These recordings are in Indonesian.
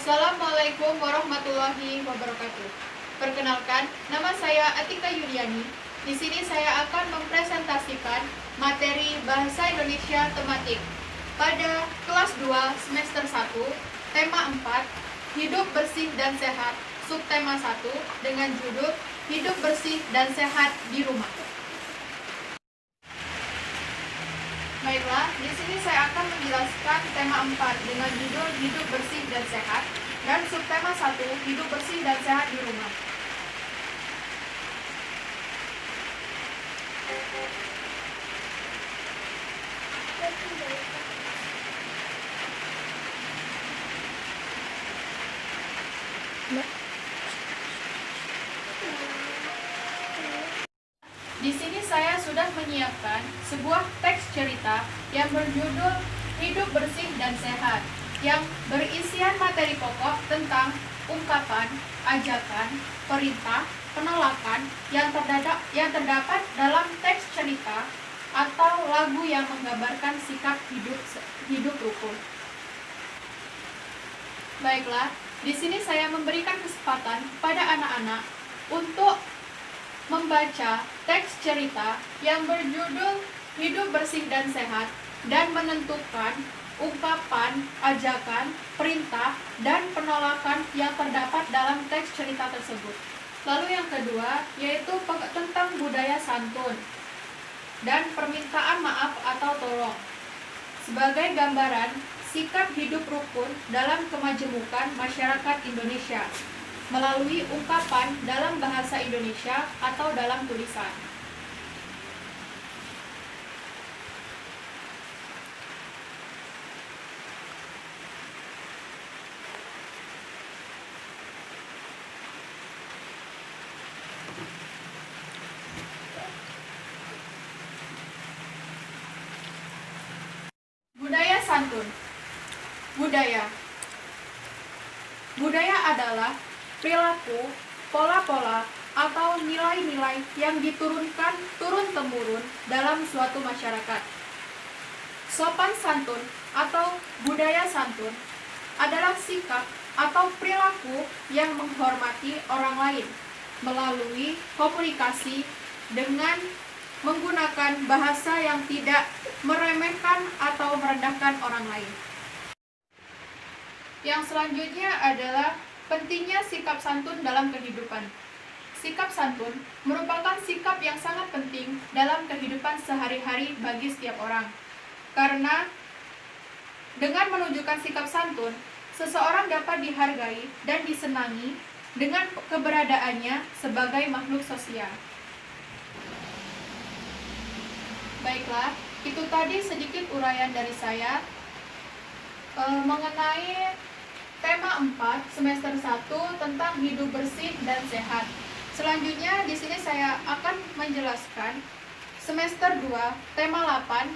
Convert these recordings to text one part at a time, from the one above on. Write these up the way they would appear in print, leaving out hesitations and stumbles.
Assalamualaikum warahmatullahi wabarakatuh. Perkenalkan, nama saya Atika Yuliani. Di sini saya akan mempresentasikan materi Bahasa Indonesia tematik pada kelas 2 semester 1, tema 4, Hidup Bersih dan Sehat, subtema 1 dengan judul Hidup Bersih dan Sehat di Rumah. Baiklah, di sini saya akan menjelaskan tema 4 dengan judul Hidup Bersih dan Sehat dan subtema 1 Hidup Bersih dan Sehat di Rumah. Di sini saya sudah menyiapkan sebuah teks cerita yang berjudul Hidup Bersih dan Sehat, yang berisian materi pokok tentang ungkapan, ajakan, perintah, penolakan yang terdapat dalam teks cerita atau lagu yang menggambarkan sikap hidup rukun. Baiklah, di sini saya memberikan kesempatan pada anak-anak untuk membaca teks cerita yang berjudul Hidup Bersih dan Sehat dan menentukan ungkapan, ajakan, perintah, dan penolakan yang terdapat dalam teks cerita tersebut. Lalu yang kedua yaitu tentang budaya santun dan permintaan maaf atau tolong sebagai gambaran sikap hidup rukun dalam kemajemukan masyarakat Indonesia melalui ungkapan dalam bahasa Indonesia atau dalam tulisan. Budaya santun. Budaya adalah perilaku, pola-pola, atau nilai-nilai yang diturunkan turun-temurun dalam suatu masyarakat. Sopan santun atau budaya santun adalah sikap atau perilaku yang menghormati orang lain melalui komunikasi dengan menggunakan bahasa yang tidak meremehkan atau merendahkan orang lain. Yang selanjutnya adalah pentingnya sikap santun dalam kehidupan. Sikap santun merupakan sikap yang sangat penting dalam kehidupan sehari-hari bagi setiap orang. Karena dengan menunjukkan sikap santun, seseorang dapat dihargai dan disenangi dengan keberadaannya sebagai makhluk sosial. Baiklah, itu tadi sedikit uraian dari saya mengenai tema 4 semester 1 tentang hidup bersih dan sehat. Selanjutnya di sini saya akan menjelaskan semester 2 tema 8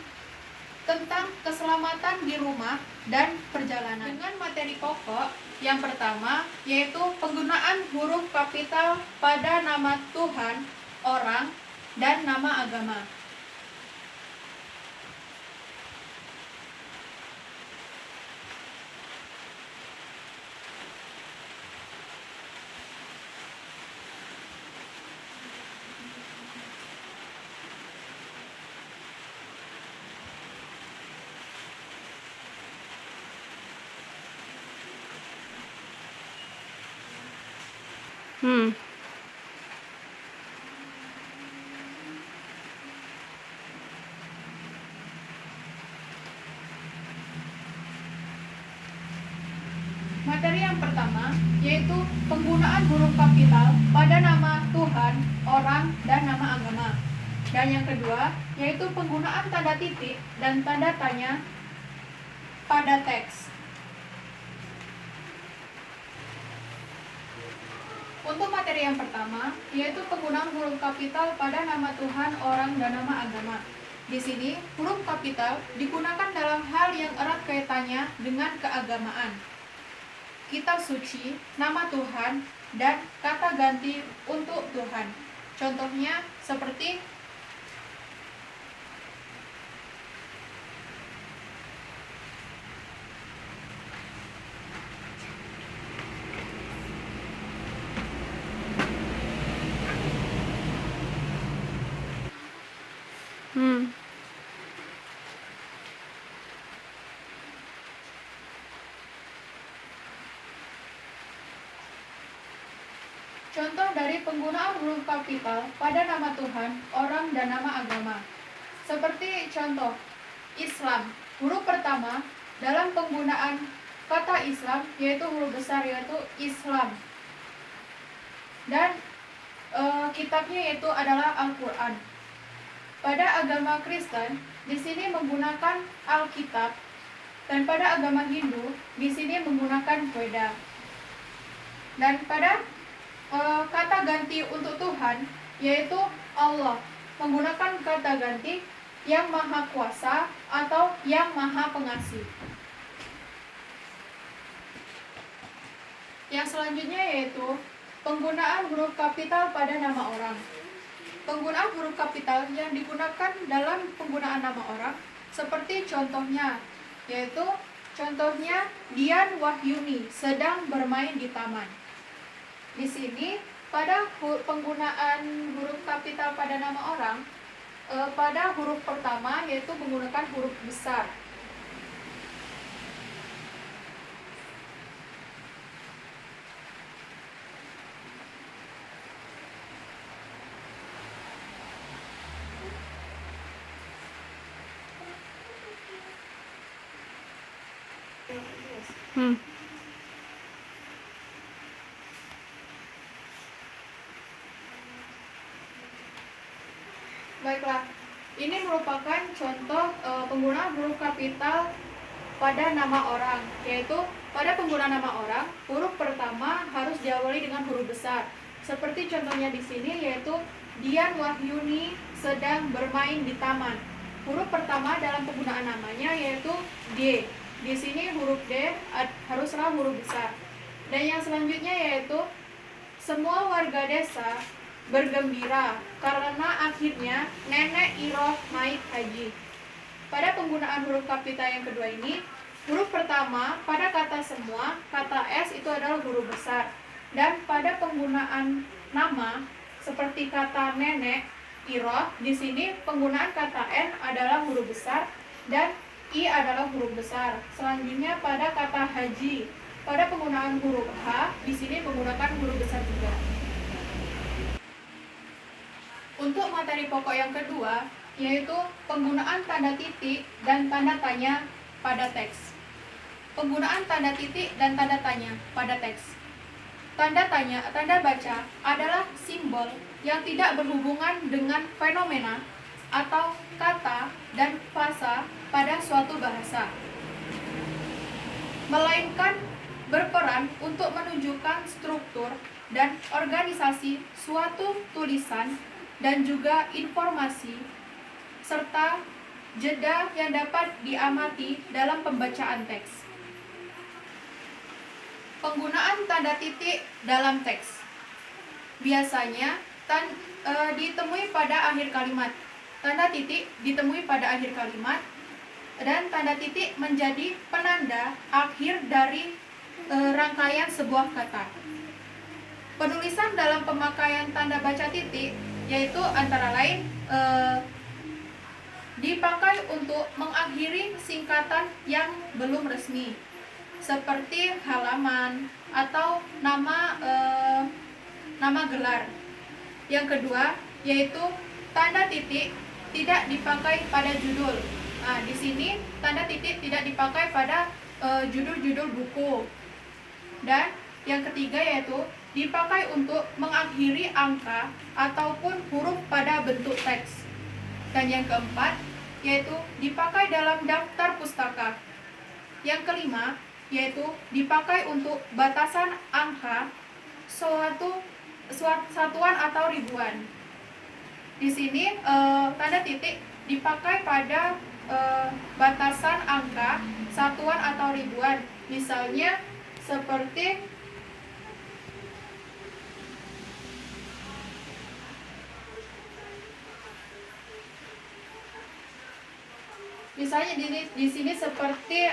tentang keselamatan di rumah dan perjalanan dengan materi pokok yang pertama yaitu penggunaan huruf kapital pada nama Tuhan, orang, dan nama agama. Materi yang pertama yaitu penggunaan huruf kapital pada nama Tuhan, orang, dan nama agama. Dan yang kedua yaitu penggunaan tanda titik dan tanda tanya pada teks. Untuk materi yang pertama yaitu penggunaan huruf kapital pada nama Tuhan, orang, dan nama agama. Di sini huruf kapital digunakan dalam hal yang erat kaitannya dengan keagamaan. Kitab suci, nama Tuhan, dan kata ganti untuk Tuhan. Contohnya seperti Contoh dari penggunaan huruf kapital pada nama Tuhan, orang, dan nama agama. Seperti contoh, Islam. Huruf pertama dalam penggunaan kata Islam yaitu huruf besar, yaitu Islam. Dan kitabnya yaitu adalah Al-Quran. Pada agama Kristen, di sini menggunakan Alkitab, dan pada agama Hindu, di sini menggunakan Veda. Dan pada kata ganti untuk Tuhan, yaitu Allah, menggunakan kata ganti yang maha kuasa atau yang maha pengasih. Yang selanjutnya yaitu penggunaan huruf kapital pada nama orang. Penggunaan huruf kapital yang digunakan dalam penggunaan nama orang seperti contohnya, yaitu contohnya Dian Wahyuni sedang bermain di taman. Di sini pada penggunaan huruf kapital pada nama orang, pada huruf pertama yaitu menggunakan huruf besar. Baiklah, ini merupakan contoh penggunaan huruf kapital pada nama orang, yaitu pada penggunaan nama orang, huruf pertama harus diawali dengan huruf besar. Seperti contohnya di sini, yaitu Dian Wahyuni sedang bermain di taman. Huruf pertama dalam penggunaan namanya yaitu D. Di sini huruf D haruslah huruf besar. Dan yang selanjutnya yaitu semua warga desa bergembira karena akhirnya Nenek Iroh naik haji. Pada penggunaan huruf kapital yang kedua ini, huruf pertama pada kata semua, kata S itu adalah huruf besar. Dan pada penggunaan nama seperti kata Nenek Iroh, di sini penggunaan kata N adalah huruf besar dan I adalah huruf besar. Selanjutnya pada kata haji, pada penggunaan huruf H, di sini menggunakan huruf besar juga. Untuk materi pokok yang kedua, yaitu penggunaan tanda titik dan tanda tanya pada teks. Penggunaan tanda titik dan tanda tanya pada teks. Tanda tanya, tanda baca adalah simbol yang tidak berhubungan dengan fenomena atau kata dan frasa pada suatu bahasa, melainkan berperan untuk menunjukkan struktur dan organisasi suatu tulisan dan juga informasi serta jeda yang dapat diamati dalam pembacaan teks. Penggunaan tanda titik dalam teks biasanya ditemui pada akhir kalimat. Tanda titik ditemui pada akhir kalimat dan tanda titik menjadi penanda akhir dari rangkaian sebuah kata. Penulisan dalam pemakaian tanda baca titik yaitu antara lain dipakai untuk mengakhiri singkatan yang belum resmi, seperti halaman atau nama gelar. Yang kedua yaitu tanda titik tidak dipakai pada judul. Nah, di sini tanda titik tidak dipakai pada judul-judul buku. Dan yang ketiga yaitu dipakai untuk mengakhiri angka ataupun huruf pada bentuk teks. Dan yang keempat yaitu dipakai dalam daftar pustaka. Yang kelima yaitu dipakai untuk batasan angka suatu satuan atau ribuan. Di sini tanda titik dipakai pada batasan angka satuan atau ribuan. Misalnya seperti di sini seperti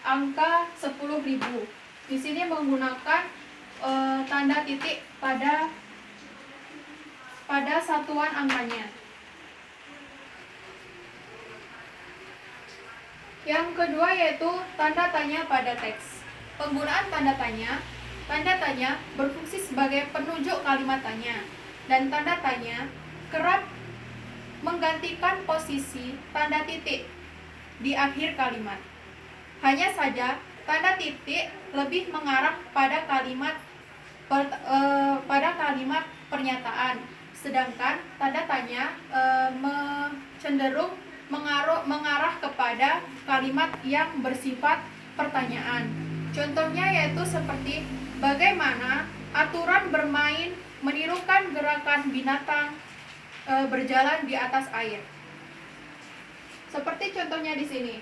angka 10.000. Di sini menggunakan tanda titik pada satuan angkanya. Yang kedua yaitu tanda tanya pada teks. Penggunaan tanda tanya tanda tanya berfungsi sebagai penunjuk kalimat tanya, dan tanda tanya kerap menggantikan posisi tanda titik di akhir kalimat. Hanya saja tanda titik lebih mengarah pada kalimat pernyataan, sedangkan tanda tanya cenderung mengarah kepada kalimat yang bersifat pertanyaan. Contohnya yaitu seperti bagaimana aturan bermain menirukan gerakan binatang berjalan di atas air. Seperti contohnya di sini.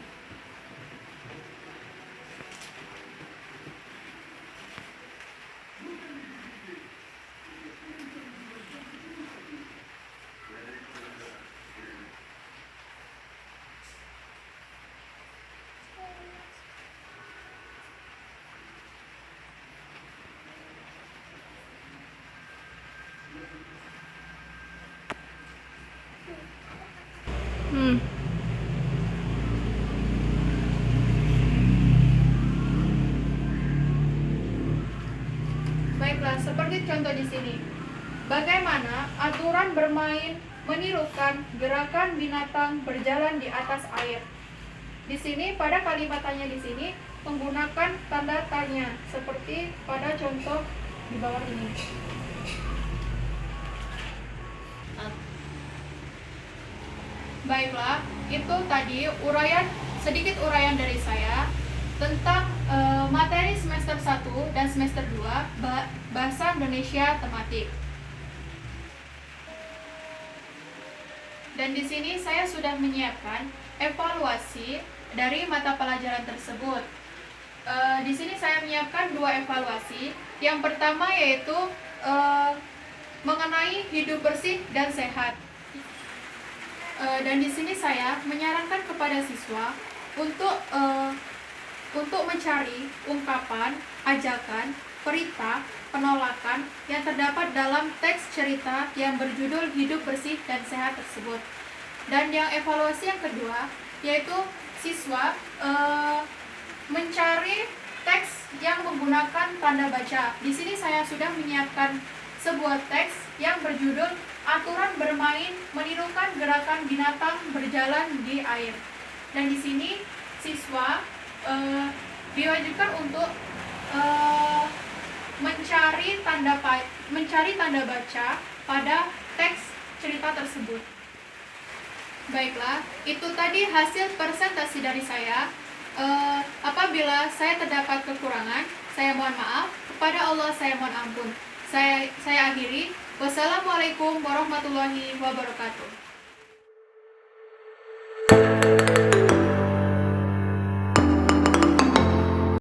Baiklah, seperti contoh di sini. Bagaimana aturan bermain menirukan gerakan binatang berjalan di atas air. Di sini pada kalimat tanya di sini menggunakan tanda tanya seperti pada contoh di bawah ini. Baiklah, itu tadi sedikit uraian dari saya tentang materi semester 1 dan semester 2 Bahasa Indonesia Tematik. Dan di sini saya sudah menyiapkan evaluasi dari mata pelajaran tersebut. Di sini saya menyiapkan 2 evaluasi. Yang pertama yaitu mengenai hidup bersih dan sehat. Dan di sini saya menyarankan kepada siswa untuk mencari ungkapan, ajakan, perintah, penolakan yang terdapat dalam teks cerita yang berjudul Hidup Bersih dan Sehat tersebut. Dan yang evaluasi yang kedua yaitu siswa mencari teks yang menggunakan tanda baca. Di sini saya sudah menyiapkan sebuah teks yang berjudul Aturan Bermain Menirukan Gerakan Binatang Berjalan di Air. Dan di sini siswa diwajibkan untuk mencari tanda baca pada teks cerita tersebut. Baiklah, itu tadi hasil presentasi dari saya. Apabila saya terdapat kekurangan, saya mohon maaf. Kepada Allah saya mohon ampun. Saya akhiri. Wassalamualaikum warahmatullahi wabarakatuh.